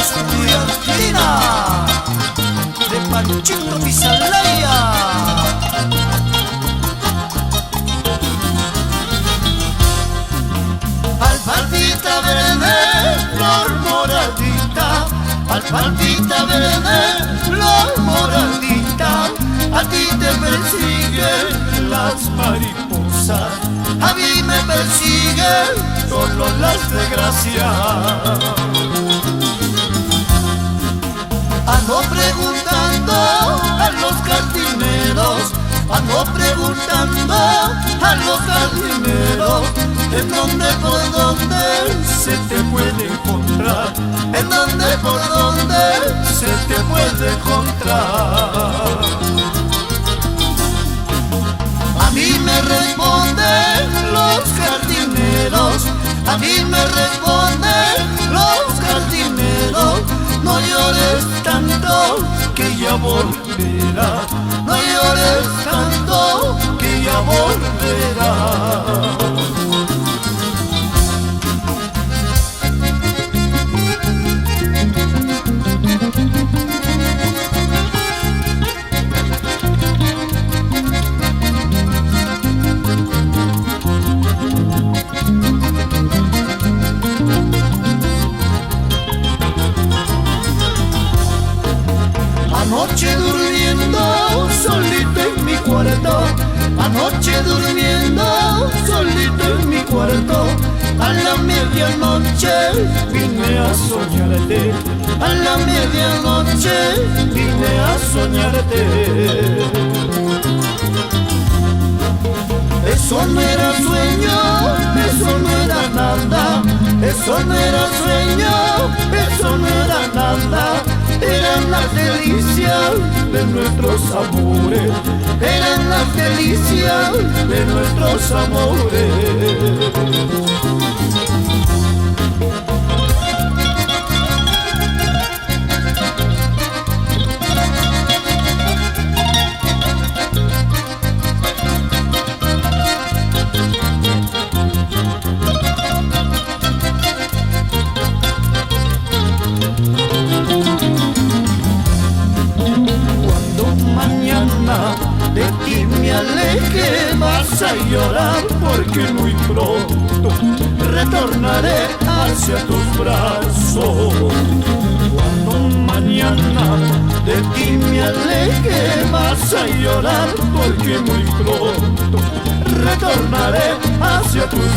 estudiantina de Panchito Pisalaya. Alfaldita verde, flor moradita, alfaldita verde, flor moradita, a ti te persiguen las mariposas, a mí me persiguen solo las desgracias. Ando preguntando a los jardineros, ando preguntando a los jardineros, ¿en dónde, por dónde se te puede encontrar? ¿En dónde, por dónde se te puede encontrar? A mí me responden los jardineros, a mí me responden los jardineros, no llores tanto que ya volverá, no llores tanto que ya volverá. Anoche durmiendo solito en mi cuarto, anoche durmiendo solito en mi cuarto, a la medianoche vine a soñarte, a la medianoche vine a soñarte. Eso no era sueño, eso no era nada, eso no era sueño, eso no era nada. Eran las delicias de nuestros amores, eran las delicias de nuestros amores. De ti me aleje, vas a llorar porque muy pronto retornaré hacia tus brazos. Cuando mañana de ti me aleje, vas a llorar porque muy pronto retornaré hacia tus